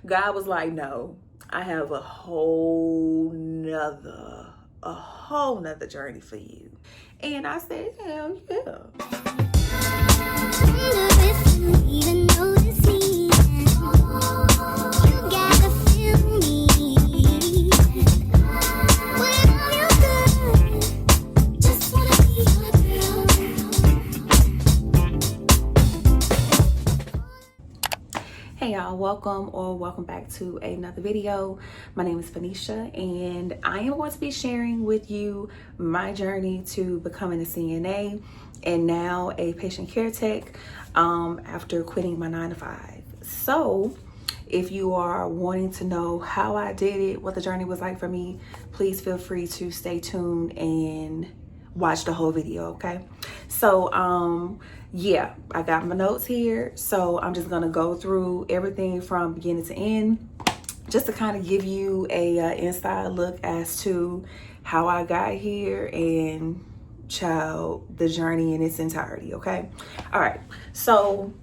God was like, no, I have a whole nother journey for you. And I said, hell yeah. Hey y'all, welcome back to another video. My name is Phanisha and I am going to be sharing with you my journey to becoming a CNA and now a patient care tech after quitting my 9-to-5. So if you are wanting to know how I did it, what the journey was like for me, please feel free to stay tuned and watch the whole video, okay? So yeah, I got my notes here, so I'm just gonna go through everything from beginning to end just to kind of give you a inside look as to how I got here and the journey in its entirety. Okay, all right, so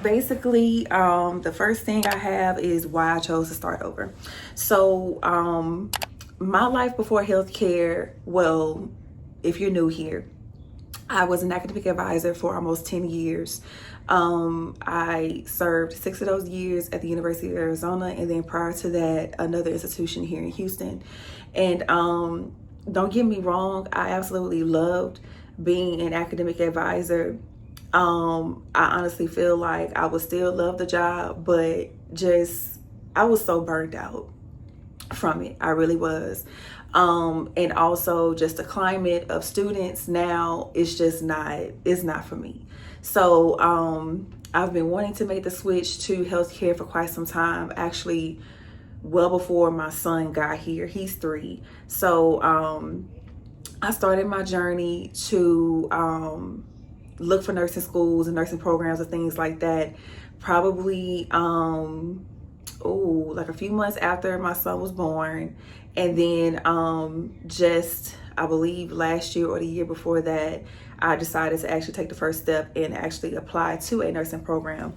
basically the first thing I have is why I chose to start over. So my life before healthcare, well, if you're new here, I was an academic advisor for almost 10 years. I served 6 of those years at the University of Arizona, and then prior to that, another institution here in Houston. And don't get me wrong, I absolutely loved being an academic advisor. I honestly feel like I would still love the job, but I was so burned out from it. I really was. And also just the climate of students now is just it's not for me. So I've been wanting to make the switch to healthcare for quite some time, actually well before my son got here. He's 3. So I started my journey to look for nursing schools and nursing programs and things like that probably like a few months after my son was born. And then I believe last year or the year before that, I decided to actually take the first step and actually apply to a nursing program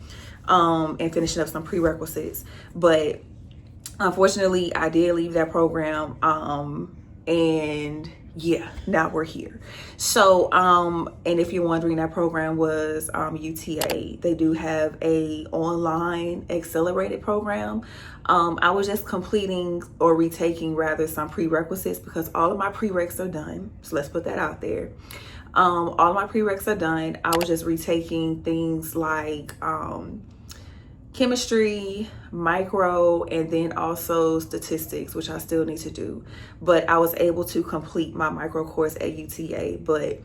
and finishing up some prerequisites. But unfortunately, I did leave that program and yeah, now we're here. So and if you're wondering, that program was UTA. They do have a online accelerated program. I was just completing or retaking rather some prerequisites because all of my prereqs are done. So let's put that out there. All of my prereqs are done. I was just retaking things like chemistry, micro, and then also statistics, which I still need to do. But I was able to complete my micro course at UTA, but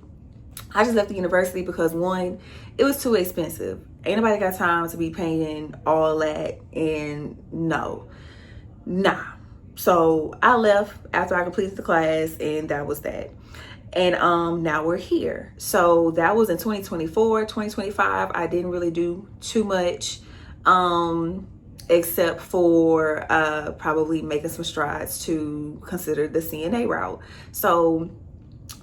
I just left the university because, one, it was too expensive. Ain't nobody got time to be paying all that, and nah. So I left after I completed the class, and that was that. And now we're here. So that was in 2024. 2025, I didn't really do too much except for probably making some strides to consider the CNA route. So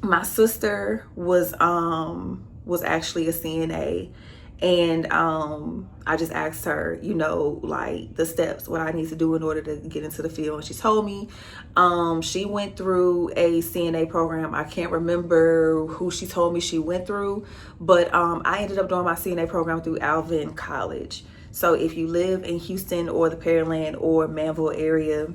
my sister was actually a CNA, and I just asked her, like the steps, what I need to do in order to get into the field. And she told me she went through a CNA program. I can't remember who she told me she went through, but I ended up doing my CNA program through Alvin College. So if you live in Houston or the Pearland or Manville area,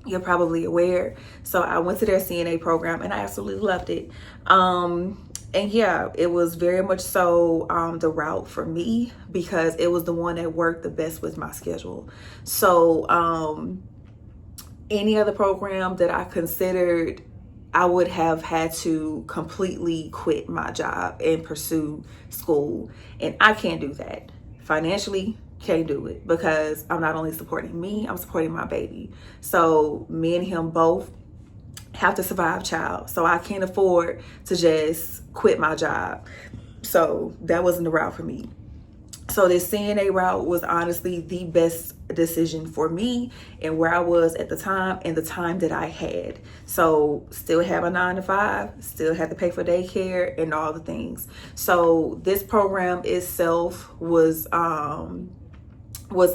you're probably aware. So I went to their CNA program and I absolutely loved it. And yeah, it was very much so the route for me because it was the one that worked the best with my schedule. So any other program that I considered, I would have had to completely quit my job and pursue school. And I can't do that. Financially, can't do it because I'm not only supporting me, I'm supporting my baby. So me and him both have to survive child. So I can't afford to just quit my job. So that wasn't the route for me. So this CNA route was honestly the best decision for me and where I was at the time and the time that I had. So still have a 9-to-5, still had to pay for daycare and all the things. So this program itself was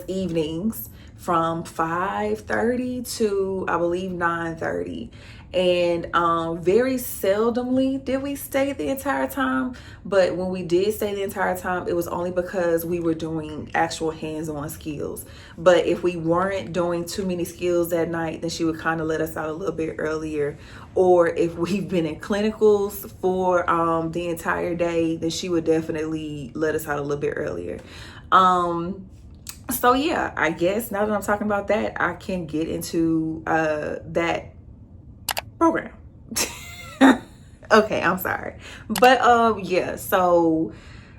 evenings from 5:30 to, I believe, 9:30. And very seldomly did we stay the entire time, but when we did stay the entire time, it was only because we were doing actual hands-on skills. But if we weren't doing too many skills that night, then she would kind of let us out a little bit earlier. Or if we've been in clinicals for the entire day, then she would definitely let us out a little bit earlier. So yeah, I guess now that I'm talking about that, I can get into that program. Okay, I'm sorry. But yeah, so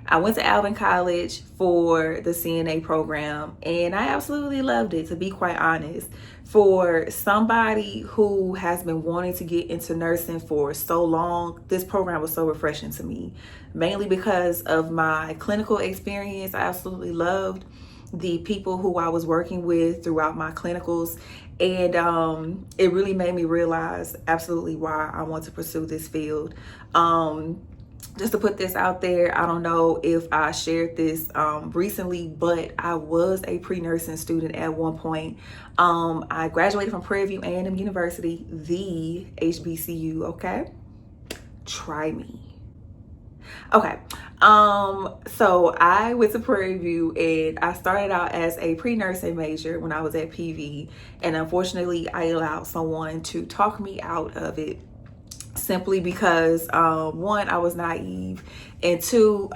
I went to Alvin College for the CNA program, and I absolutely loved it, to be quite honest. For somebody who has been wanting to get into nursing for so long, this program was so refreshing to me, mainly because of my clinical experience. I absolutely loved the people who I was working with throughout my clinicals, and it really made me realize absolutely why I want to pursue this field. Just to put this out there, I don't know if I shared this recently, but I was a pre-nursing student at one point. I graduated from Prairie View A&M University, the HBCU, okay? Try me. Okay, so I went to Prairie View, and I started out as a pre-nursing major when I was at PV, and unfortunately I allowed someone to talk me out of it, simply because one, I was naive, and two,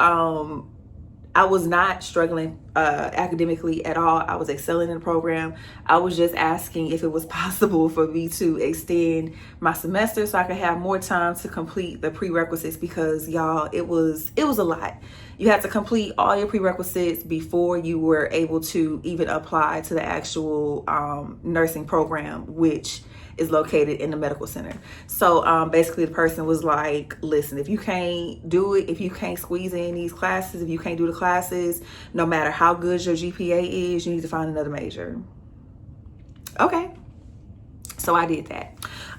I was not struggling academically at all. I was excelling in the program. I was just asking if it was possible for me to extend my semester so I could have more time to complete the prerequisites, because y'all, it was a lot. You had to complete all your prerequisites before you were able to even apply to the actual nursing program, which is located in the medical center. So basically the person was like, listen, if you can't do it, if you can't squeeze in these classes, if you can't do the classes, no matter how good your GPA is, you need to find another major. Okay, so I did that.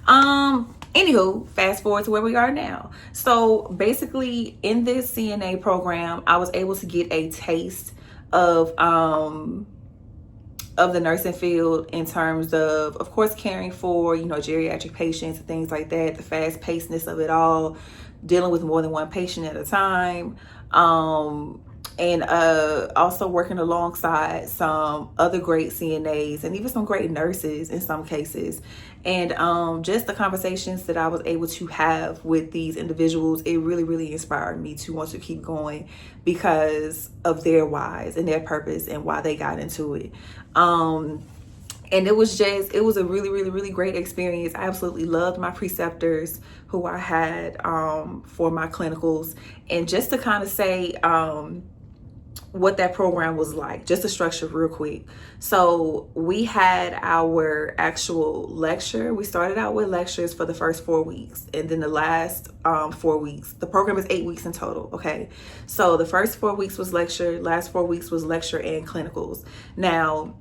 Anywho, fast forward to where we are now. So basically in this CNA program, I was able to get a taste of the nursing field, in terms of course, caring for, geriatric patients and things like that, the fast pacedness of it all, dealing with more than one patient at a time, and also working alongside some other great CNAs and even some great nurses in some cases. And just the conversations that I was able to have with these individuals, it really, really inspired me to want to keep going because of their whys and their purpose and why they got into it. And it was a really, really, really great experience. I absolutely loved my preceptors who I had for my clinicals. And just to kind of say what that program was like, just to structure real quick. So we had our actual lecture. We started out with lectures for the first 4 weeks, and then the last 4 weeks, the program is 8 weeks in total. Okay, so the first 4 weeks was lecture, last 4 weeks was lecture and clinicals. Now,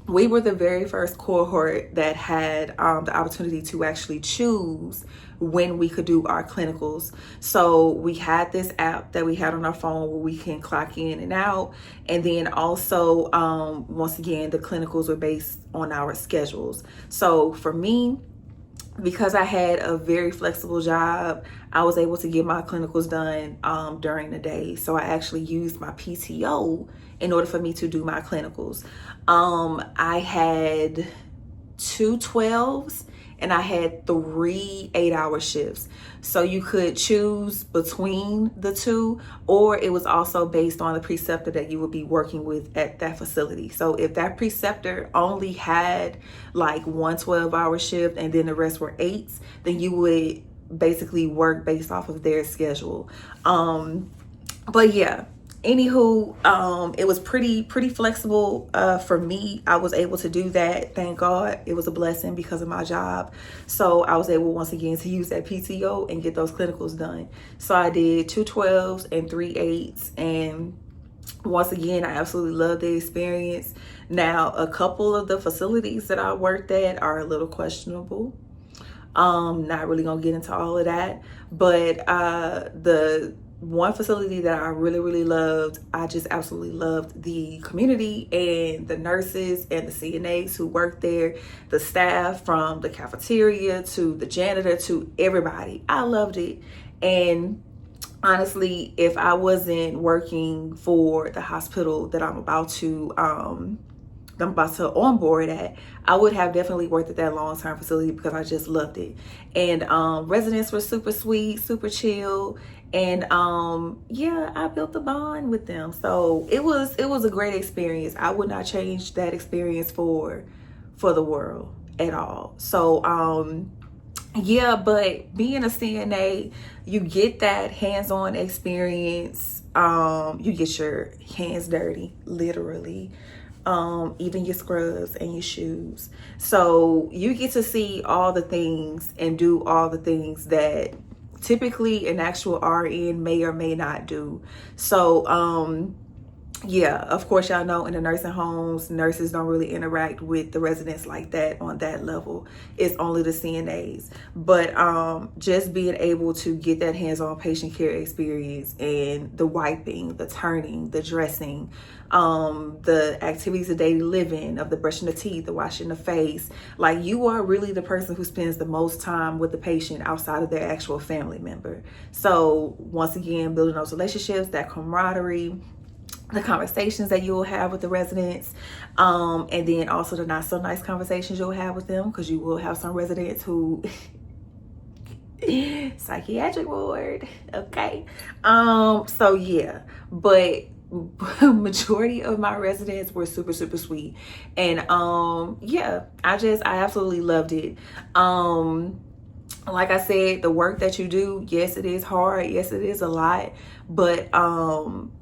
we were the very first cohort that had the opportunity to actually choose when we could do our clinicals. So we had this app that we had on our phone where we can clock in and out. And then also, once again, the clinicals were based on our schedules. So for me, because I had a very flexible job, I was able to get my clinicals done during the day. So I actually used my PTO in order for me to do my clinicals. I had 2 12s and I had 3 8-hour shifts. So you could choose between the two, or it was also based on the preceptor that you would be working with at that facility. So if that preceptor only had like 1 12-hour shift and then the rest were 8s, then you would basically work based off of their schedule. But yeah, anywho, it was pretty flexible for me. I was able to do that. Thank God. It was a blessing because of my job. So I was able once again to use that PTO and get those clinicals done. So I did 2 12s and 3 8s. And once again, I absolutely loved the experience. Now, a couple of the facilities that I worked at are a little questionable. Not really gonna get into all of that, but one facility that I really, really loved, I just absolutely loved the community and the nurses and the CNAs who worked there, the staff from the cafeteria to the janitor to everybody. I loved it. And honestly, if I wasn't working for the hospital that I'm about to onboard at, I would have definitely worked at that long-term facility because I just loved it. And residents were super sweet, super chill, and yeah, I built a bond with them. So it was a great experience. I would not change that experience for the world at all. So yeah, but being a CNA, you get that hands-on experience. You get your hands dirty, literally. Even your scrubs and your shoes. So you get to see all the things and do all the things that typically an actual RN may or may not do. So yeah, of course, y'all know in the nursing homes, nurses don't really interact with the residents like that on that level. It's only the CNAs. But just being able to get that hands-on patient care experience and the wiping, the turning, the dressing, the activities of daily living, of the brushing the teeth, the washing the face, like you are really the person who spends the most time with the patient outside of their actual family member. So once again, building those relationships, that camaraderie, the conversations that you will have with the residents, and then also the not so nice conversations you'll have with them, because you will have some residents who psychiatric ward, okay. So yeah, but majority of my residents were super sweet, and yeah, I absolutely loved it. Like I said, the work that you do, yes, it is hard, yes, it is a lot, but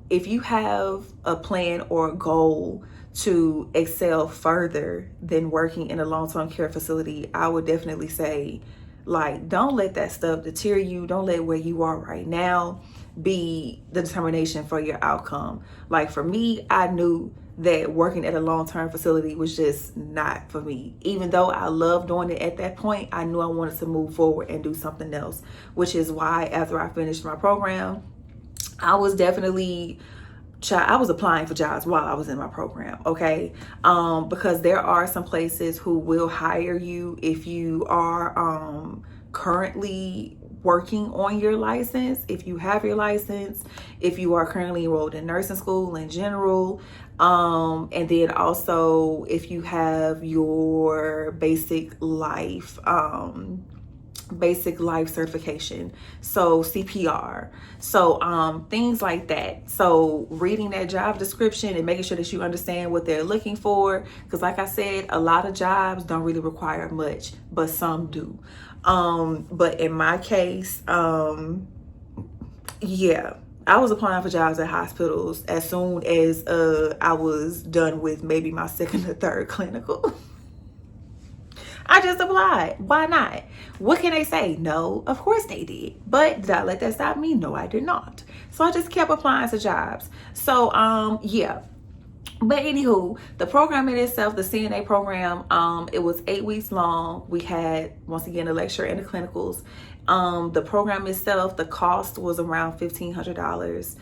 if you have a plan or a goal to excel further than working in a long-term care facility, I would definitely say, like, don't let that stuff deter you. Don't let where you are right now be the determination for your outcome. Like for me, I knew that working at a long-term facility was just not for me. Even though I loved doing it at that point, I knew I wanted to move forward and do something else, which is why after I finished my program, I was definitely I was applying for jobs while I was in my program, okay? Because there are some places who will hire you if you are currently working on your license, if you have your license, if you are currently enrolled in nursing school in general, and then also if you have your basic life certification, so CPR, so things like that. So reading that job description and making sure that you understand what they're looking for, because like I said, a lot of jobs don't really require much, but some do. But in my case, yeah, I was applying for jobs at hospitals as soon as I was done with maybe my second or third clinical. I just applied. Why not? What can they say? No, of course they did. But did I let that stop me? No, I did not. So I just kept applying to jobs. So yeah. But anywho, the program in itself, the CNA program, it was 8 weeks long. We had, once again, the lecture and the clinicals. The program itself, the cost was around $1,500.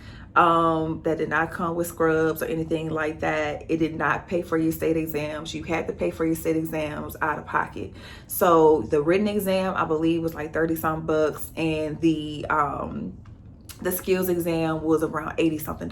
That did not come with scrubs or anything like that. It did not pay for your state exams. You had to pay for your state exams out of pocket. So the written exam, I believe, was like 30-something bucks, and the skills exam was around $80-something.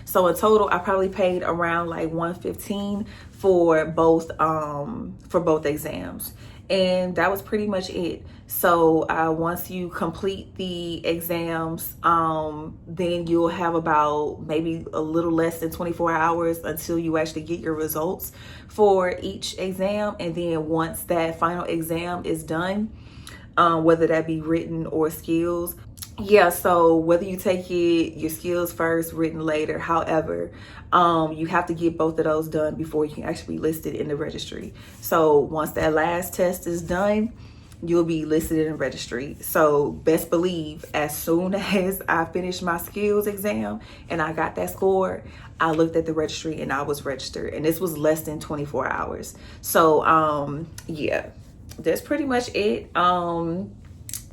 So in total, I probably paid around like $115 for both exams. And that was pretty much it. So once you complete the exams, then you'll have about maybe a little less than 24 hours until you actually get your results for each exam. And then once that final exam is done, whether that be written or skills, yeah, so whether you take your skills first, written later, however, you have to get both of those done before you can actually be listed in the registry. So once that last test is done, you'll be listed in the registry. So best believe, as soon as I finished my skills exam and I got that score, I looked at the registry and I was registered. And this was less than 24 hours. So yeah, that's pretty much it.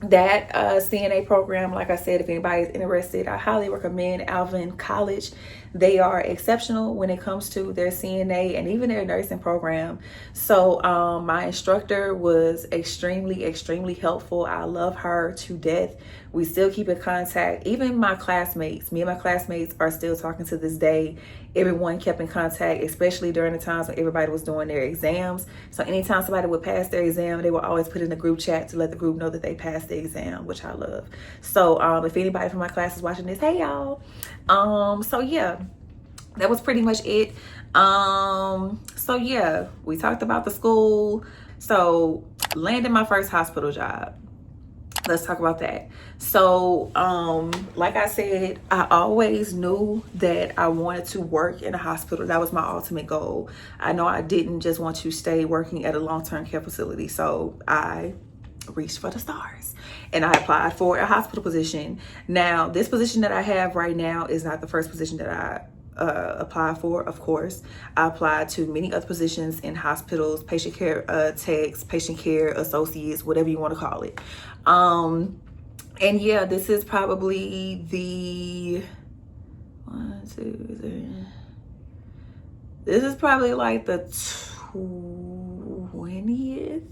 that CNA program, like I said, if anybody's interested, I highly recommend Alvin College. They are exceptional when it comes to their CNA and even their nursing program. So my instructor was extremely helpful. I love her to death. We still keep in contact. Even my classmates, me and my classmates are still talking to this day. Everyone kept in contact, especially during the times when everybody was doing their exams. So anytime somebody would pass their exam, they would always put in a group chat to let the group know that they passed the exam, which I love. So if anybody from my class is watching this, hey y'all. So yeah, that was pretty much it. So yeah, we talked about the school. So landing my first hospital job. Let's talk about that. So like I said, I always knew that I wanted to work in a hospital. That was my ultimate goal. I know I didn't just want to stay working at a long-term care facility, so I reached for the stars and I applied for a hospital position. Now this position that I have right now is not the first position that I apply for. Of course, I applied to many other positions in hospitals, patient care techs, patient care associates, whatever you want to call it. And yeah, this is probably the this is probably like the 20th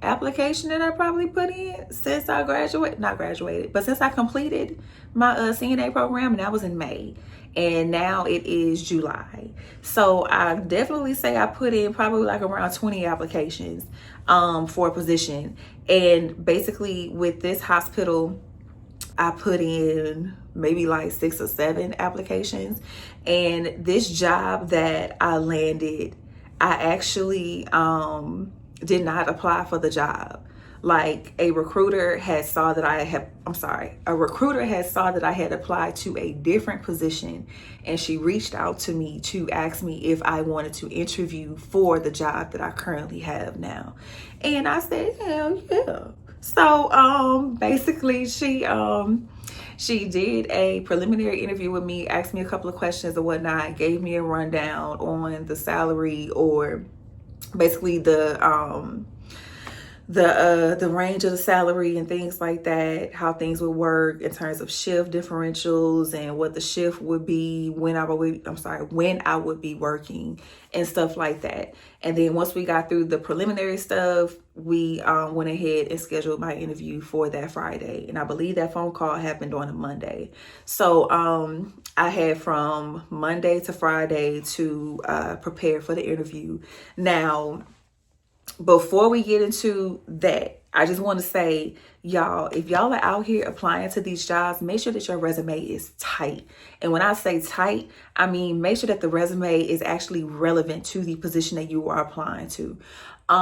application that I probably put in since I since I completed my CNA program, and that was in May, and now it is July. So I definitely say I put in probably like around 20 applications for a position. And basically with this hospital, I put in maybe like 6 or 7 applications. And this job that I landed, I actually did not apply for the job. Like a recruiter had saw that I had applied to a different position, and she reached out to me to ask me if I wanted to interview for the job that I currently have now. And I said, hell yeah. So basically she did a preliminary interview with me, asked me a couple of questions and whatnot, gave me a rundown on the salary, or basically the range of the salary and things like that, how things would work in terms of shift differentials and what the shift would be when I would be working and stuff like that. And then once we got through the preliminary stuff, we went ahead and scheduled my interview for that Friday. And I believe that phone call happened on a Monday. So I had from Monday to Friday to prepare for the interview. Now, before we get into that, I just want to say, y'all, if y'all are out here applying to these jobs, make sure that your resume is tight. And when I say tight, I mean make sure that the resume is actually relevant to the position that you are applying to. A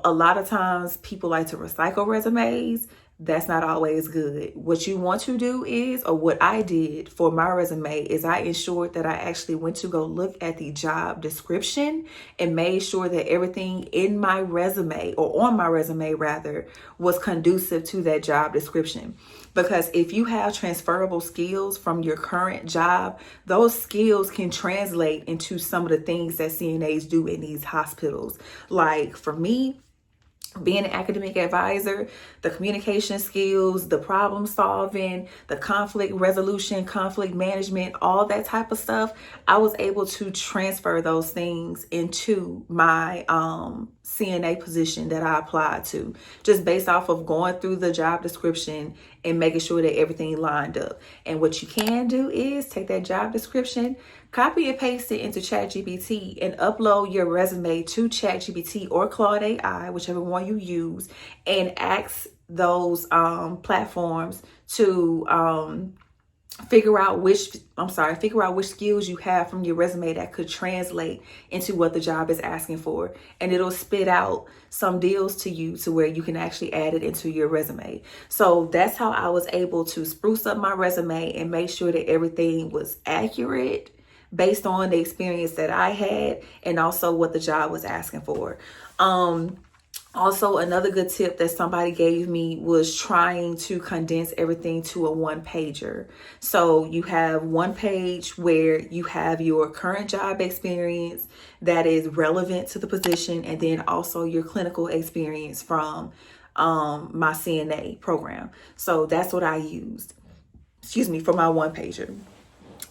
lot of times people like to recycle resumes. That's not always good. What you want to do is, or what I did for my resume is, I ensured that I actually went to go look at the job description and made sure that everything in my resume, or on my resume rather, was conducive to that job description. Because if you have transferable skills from your current job, those skills can translate into some of the things that CNAs do in these hospitals. Like for me, being an academic advisor, the communication skills, the problem solving, the conflict resolution, conflict management, all that type of stuff, I was able to transfer those things into my CNA position that I applied to, just based off of going through the job description and making sure that everything lined up. And what you can do is take that job description, copy and paste it into ChatGPT, and upload your resume to ChatGPT or Claude AI, whichever one you use, and ask those platforms to figure out which skills you have from your resume that could translate into what the job is asking for. And it'll spit out some deals to you to where you can actually add it into your resume. So that's how I was able to spruce up my resume and make sure that everything was accurate based on the experience that I had and also what the job was asking for. Also, another good tip that somebody gave me was trying to condense everything to a one-pager. So you have one page where you have your current job experience that is relevant to the position, and then also your clinical experience from My CNA program. So that's what I used, for my one pager.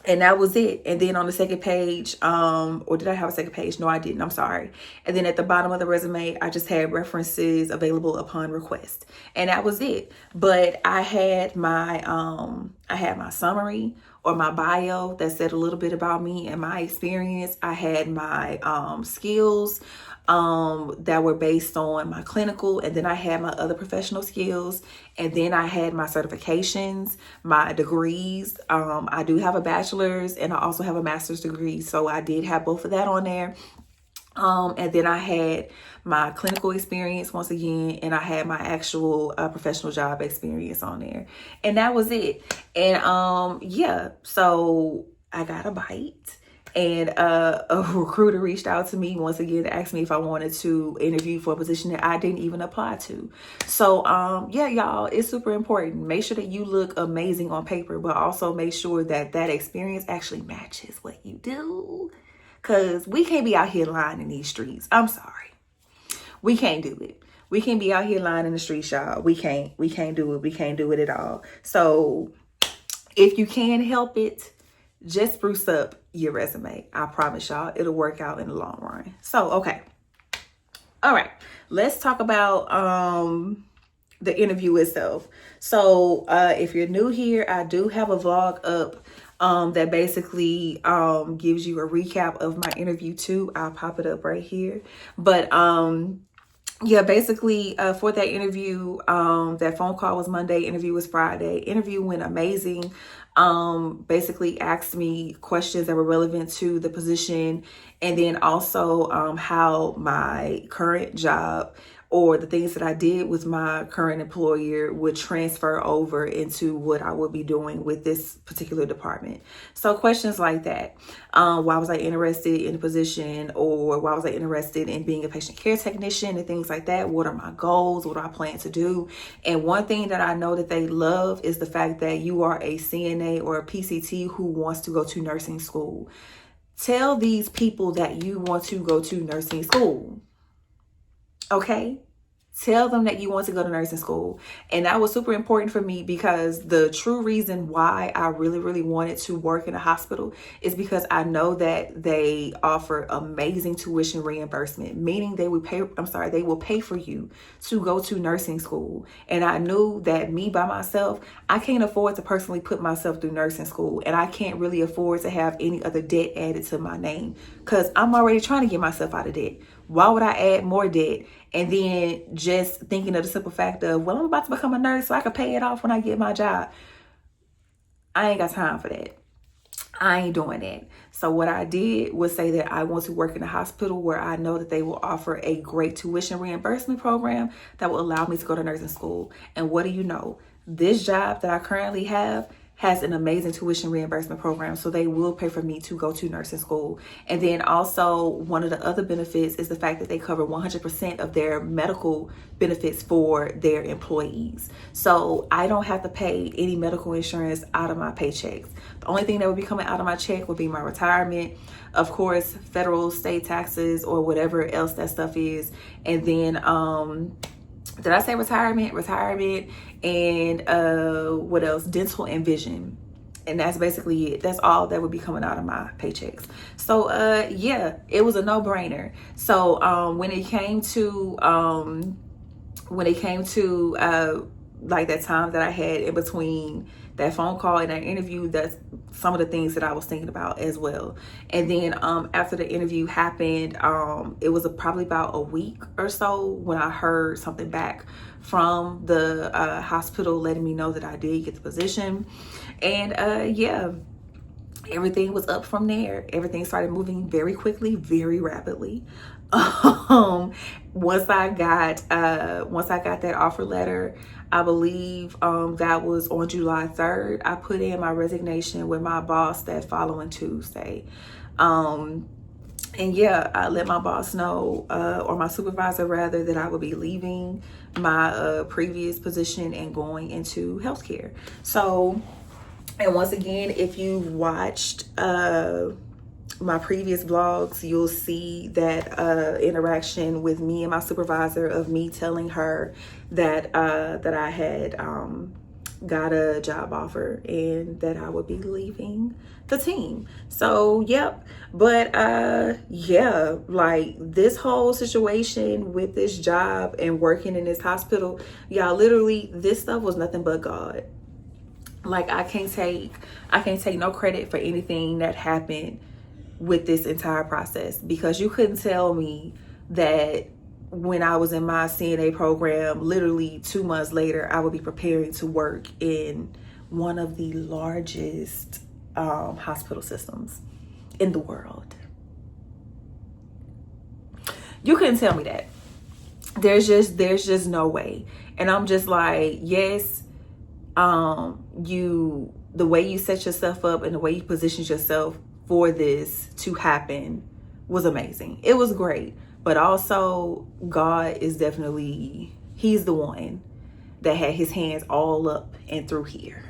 And that was it. And then on the second page, or did I have a second page? No, I didn't. I'm sorry. And then at the bottom of the resume, I just had references available upon request. And that was it. But I had my summary or my bio that said a little bit about me and my experience. I had my skills that were based on my clinical, and then I had my other professional skills, and then I had my certifications, my degrees. I do have a bachelor's and I also have a master's degree, so I did have both of that on there. And then I had my clinical experience once again, and I had my actual professional job experience on there, and that was it. And yeah, so I got a bite. And a recruiter reached out to me once again to ask me if I wanted to interview for a position that I didn't even apply to. So yeah, y'all, it's super important. Make sure that you look amazing on paper, but also make sure that that experience actually matches what you do. Because we can't be out here lying in these streets. I'm sorry. We can't do it. We can't be out here lying in the streets, y'all. We can't do it. We can't do it at all. So if you can help it, just spruce up your resume. I promise y'all, it'll work out in the long run. So, okay. All right. Let's talk about the interview itself. So, if you're new here, I do have a vlog up that basically gives you a recap of my interview too. I'll pop it up right here. But yeah, basically for that interview, that phone call was Monday, interview was Friday. Interview went amazing. Basically asked me questions that were relevant to the position, and then also how my current job or the things that I did with my current employer would transfer over into what I would be doing with this particular department. So questions like that. Why was I interested in the position, or why was I interested in being a patient care technician and things like that? What are my goals? What do I plan to do? And one thing that I know that they love is the fact that you are a CNA or a PCT who wants to go to nursing school. Tell these people that you want to go to nursing school. Okay? Tell them that you want to go to nursing school. And that was super important for me, because the true reason why I really wanted to work in a hospital is because I know that they offer amazing tuition reimbursement, meaning they will pay for you to go to nursing school. And I knew that me by myself, I can't afford to personally put myself through nursing school, and I can't really afford to have any other debt added to my name, because I'm already trying to get myself out of debt. Why would I add more debt? And then just thinking of the simple fact of, well, I'm about to become a nurse so I can pay it off when I get my job. I ain't got time for that. I ain't doing that. So what I did was say that I want to work in a hospital where I know that they will offer a great tuition reimbursement program that will allow me to go to nursing school. And what do you know? This job that I currently have has an amazing tuition reimbursement program, so they will pay for me to go to nursing school. And then also one of the other benefits is the fact that they cover 100% of their medical benefits for their employees. So I don't have to pay any medical insurance out of my paychecks. The only thing that would be coming out of my check would be my retirement, of course, federal, state taxes, or whatever else that stuff is. And then did I say retirement? Retirement, and what else? Dental and vision. And that's basically it. That's all that would be coming out of my paychecks. So yeah, it was a no-brainer. So when it came to like that time that I had in between that phone call and that interview, that's some of the things that I was thinking about as well. And then after the interview happened, it was probably about a week or so when I heard something back from the hospital letting me know that I did get the position. And yeah, everything was up from there. Everything started moving very quickly, very rapidly. Once I got that offer letter, I believe that was on July 3rd. I put in my resignation with my boss that following Tuesday. And yeah, I let my boss know, or my supervisor rather, that I would be leaving my previous position and going into healthcare. So, and once again, if you watched my previous vlogs, you'll see that interaction with me and my supervisor of me telling her that that I had got a job offer and that I would be leaving the team. So yep. But yeah, like this whole situation with this job and working in this hospital, y'all, literally this stuff was nothing but God. Like I can't take no credit for anything that happened with this entire process, because you couldn't tell me that when I was in my CNA program, literally 2 months later, I would be preparing to work in one of the largest hospital systems in the world. You couldn't tell me that. There's just no way. And I'm just like, yes, the way you set yourself up and the way you positioned yourself for this to happen was amazing. It was great. But also God is definitely, he's the one that had his hands all up and through here.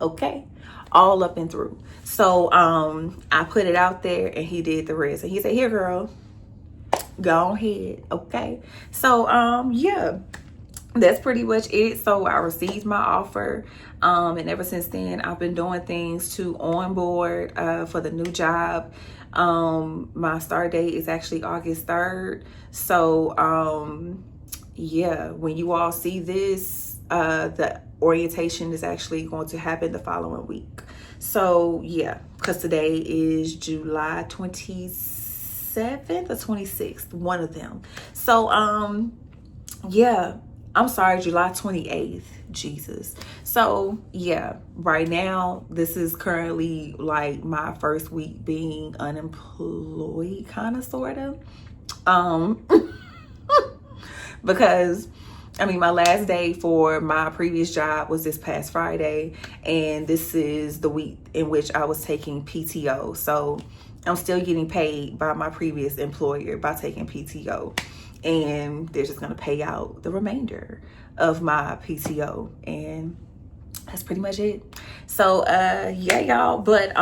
Okay? All up and through. So I put it out there and he did the rest. And he said, here girl, go ahead. Okay? So yeah, that's pretty much it. So I received my offer, and ever since then I've been doing things to onboard for the new job. My start date is actually August 3rd. So yeah, when you all see this, the orientation is actually going to happen the following week. So yeah, because today is July 27th or 26th, one of them. So yeah, I'm sorry, July 28th, Jesus. So yeah, right now, this is currently like my first week being unemployed, kind of, sort of. Because, I mean, my last day for my previous job was this past Friday, and this is the week in which I was taking PTO. So I'm still getting paid by my previous employer by taking PTO. And they're just going to pay out the remainder of my PTO. And that's pretty much it. So, yeah, y'all. But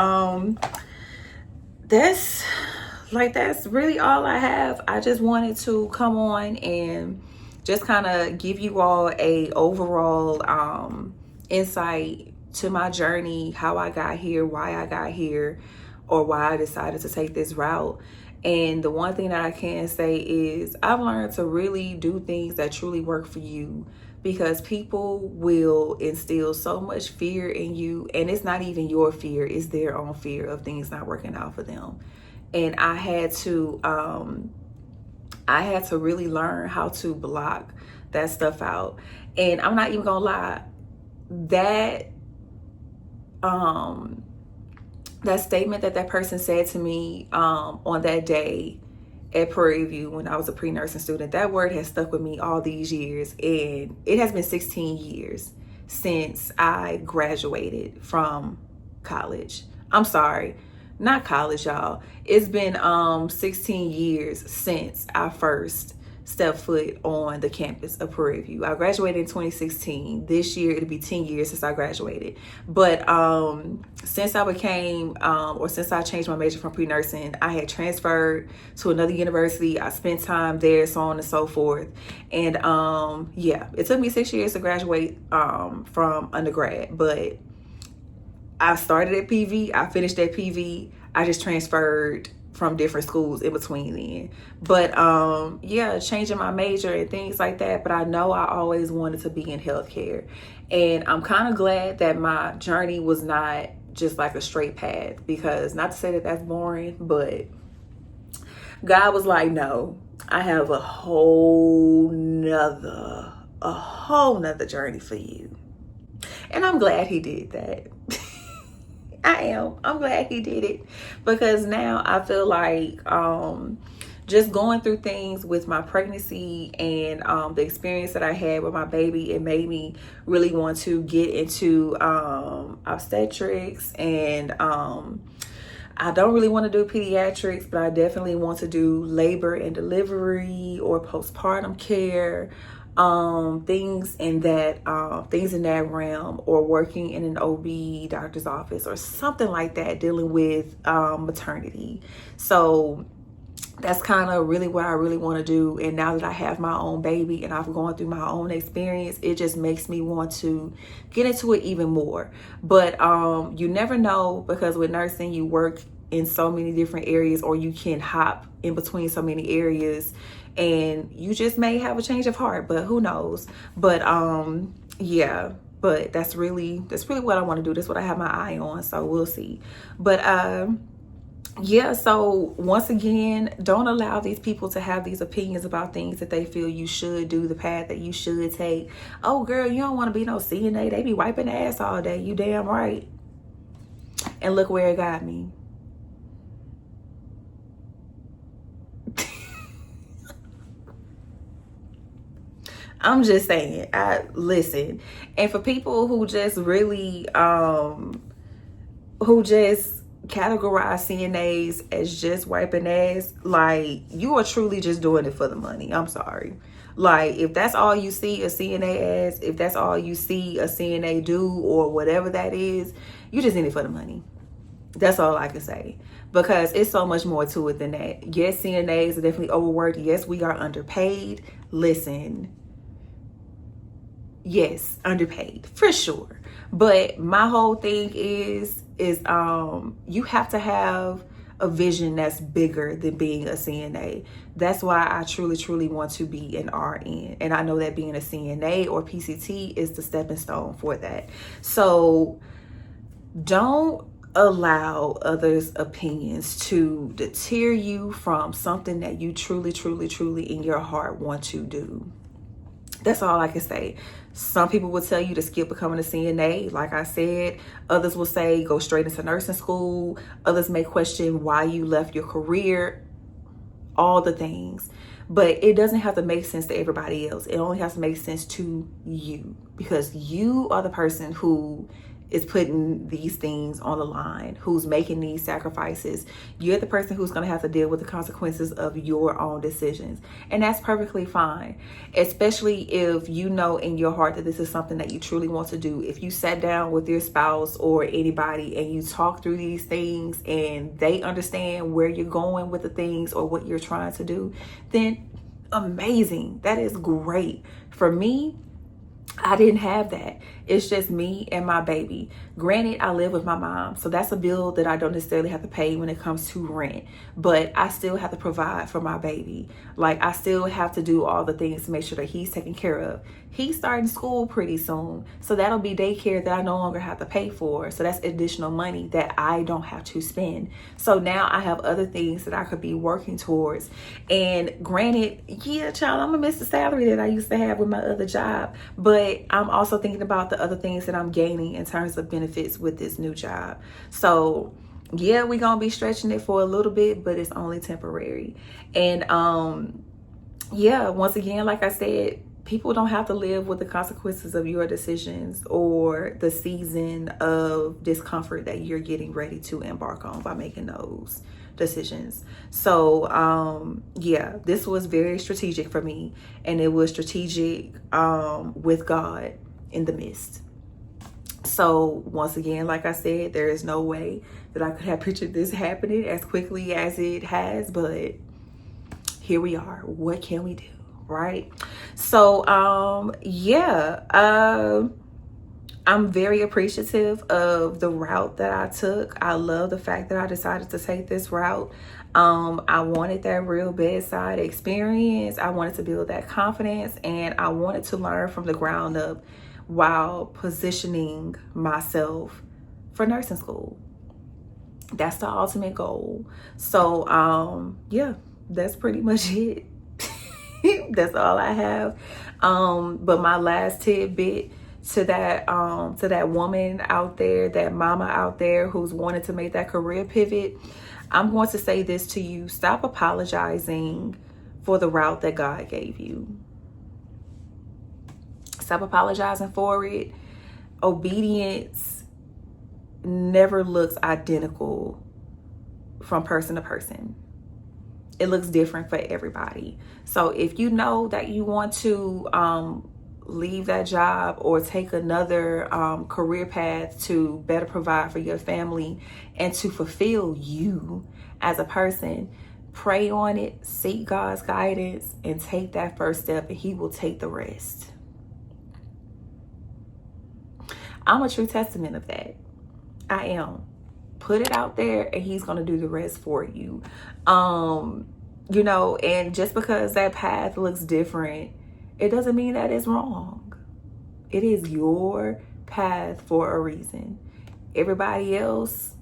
that's really all I have. I just wanted to come on and just kind of give you all a overall insight to my journey, how I got here, why I got here, or why I decided to take this route. And the one thing that I can say is I've learned to really do things that truly work for you, because people will instill so much fear in you, and it's not even your fear, it's their own fear of things not working out for them. And I had to really learn how to block that stuff out. And I'm not even gonna lie, that statement that person said to me on that day at Prairie View when I was a pre-nursing student, that word has stuck with me all these years. And it has been 16 years since I graduated from college. I'm sorry, not college, y'all. It's been 16 years since I first stepped foot on the campus of Prairie View. I graduated in 2016. This year it'll be 10 years since I graduated. But since I since I changed my major from pre-nursing, I had transferred to another university. I spent time there, so on and so forth. And yeah, it took me 6 years to graduate from undergrad, but I started at PV, I finished at PV, I just transferred from different schools in between then. But yeah, changing my major and things like that. But I know I always wanted to be in healthcare. And I'm kind of glad that my journey was not just like a straight path, because not to say that that's boring, but God was like, no, I have a whole nother journey for you. And I'm glad he did that. I'm glad he did it, because now I feel like just going through things with my pregnancy and the experience that I had with my baby, it made me really want to get into obstetrics. And I don't really want to do pediatrics, but I definitely want to do labor and delivery or postpartum care. things in that realm, or working in an OB doctor's office or something like that, dealing with maternity. So that's kind of really what I really want to do. And now that I have my own baby and I've gone through my own experience, it just makes me want to get into it even more. But you never know, because with nursing, you work in so many different areas, or you can hop in between so many areas, and you just may have a change of heart, but who knows. But yeah, but that's really what I want to do. That's what I have my eye on, so we'll see. But yeah, so once again, don't allow these people to have these opinions about things that they feel you should do, the path that you should take. Oh girl, you don't want to be no CNA, they be wiping ass all day. You damn right. And look where it got me. I'm just saying, listen. And for people who just really, who just categorize CNAs as just wiping ass, like, you are truly just doing it for the money. I'm sorry. Like, if that's all you see a CNA as, if that's all you see a CNA do, or whatever that is, you just in it for the money. That's all I can say, because it's so much more to it than that. Yes, CNAs are definitely overworked. Yes, we are underpaid. Listen, yes, underpaid for sure. But my whole thing is you have to have a vision that's bigger than being a CNA. That's why I truly want to be an RN. And I know that being a CNA or PCT is the stepping stone for that. So don't allow others' opinions to deter you from something that you truly in your heart want to do. That's all I can say. Some people will tell you to skip becoming a CNA, like I said. Others will say go straight into nursing school. Others may question why you left your career, all the things. But it doesn't have to make sense to everybody else. It only has to make sense to you, because you are the person who is putting these things on the line, who's making these sacrifices. You're the person who's going to have to deal with the consequences of your own decisions. And that's perfectly fine, especially if you know in your heart that this is something that you truly want to do. If you sat down with your spouse or anybody and you talk through these things and they understand where you're going with the things or what you're trying to do, then amazing. That is great. For me, I didn't have that. It's just me and my baby. Granted, I live with my mom, so that's a bill that I don't necessarily have to pay when it comes to rent, but I still have to provide for my baby. Like, I still have to do all the things to make sure that he's taken care of. He's starting school pretty soon, so that'll be daycare that I no longer have to pay for. So that's additional money that I don't have to spend. So now I have other things that I could be working towards. And granted, yeah, child, I'm gonna miss the salary that I used to have with my other job, but I'm also thinking about the other things that I'm gaining in terms of benefits with this new job. So yeah, we're gonna be stretching it for a little bit, but it's only temporary. And yeah, once again, like I said, people don't have to live with the consequences of your decisions or the season of discomfort that you're getting ready to embark on by making those decisions. So yeah, this was very strategic for me, and it was strategic with God in the midst. So once again, like I said, there is no way that I could have pictured this happening as quickly as it has, but here we are. What can we do, right? So yeah, I'm very appreciative of the route that I took. I love the fact that I decided to take this route. I wanted that real bedside experience. I wanted to build that confidence, and I wanted to learn from the ground up while positioning myself for nursing school. That's the ultimate goal. So yeah, that's pretty much it. That's all I have. But my last tidbit to that woman out there, that mama out there who's wanted to make that career pivot, I'm going to say this to you: stop apologizing for the route that God gave you. Stop apologizing for it. Obedience never looks identical from person to person. it looks different for everybody. So if you know that you want to leave that job or take another career path to better provide for your family and to fulfill you as a person, pray on it, seek God's guidance, and take that first step, and He will take the rest. I'm a true testament of that. I am. Put it out there and He's going to do the rest for you. You know, and just because that path looks different, it doesn't mean that it's wrong. It is your path for a reason. Everybody else,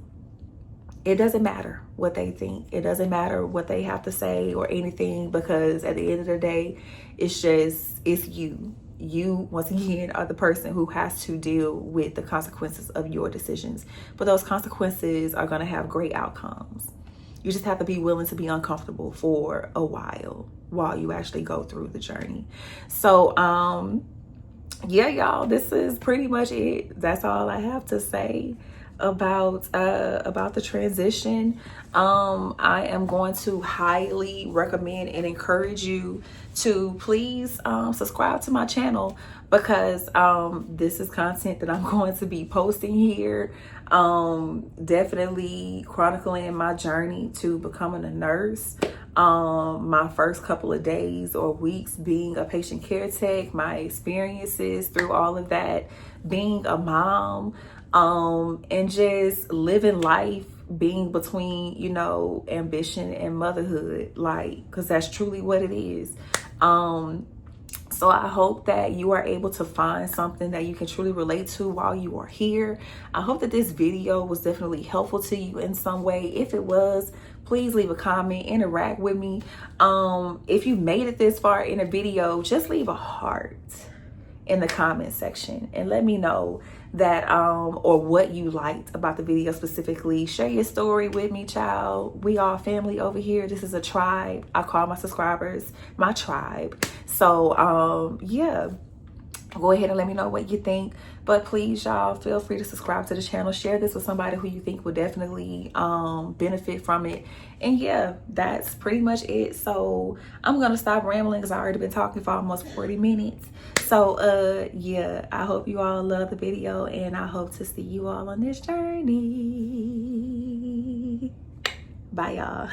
it doesn't matter what they think. It doesn't matter what they have to say or anything, because at the end of the day, it's you. You, once again, are the person who has to deal with the consequences of your decisions. But those consequences are going to have great outcomes. You just have to be willing to be uncomfortable for a while you actually go through the journey. So, yeah, y'all, this is pretty much it. That's all I have to say about the transition. I am going to highly recommend and encourage you to please subscribe to my channel, because this is content that I'm going to be posting here. Definitely chronicling my journey to becoming a nurse. My first couple of days or weeks being a patient care tech, my experiences through all of that, being a mom, and just living life, being between, you know, ambition and motherhood, like, because that's truly what it is. So I hope that you are able to find something that you can truly relate to while you are here. I hope that this video was definitely helpful to you in some way. If it was, please leave a comment, interact with me. If you made it this far in a video, just leave a heart in the comment section and let me know that or what you liked about the video specifically. Share your story with me, child. We all family over here. This is a tribe. I call my subscribers my tribe. So yeah, go ahead and let me know what you think. But please, y'all, feel free to subscribe to the channel. Share this with somebody who you think would definitely benefit from it. And yeah, that's pretty much it. So I'm gonna stop rambling because I already been talking for almost 40 minutes. So yeah, I hope you all love the video, and I hope to see you all on this journey. Bye, y'all.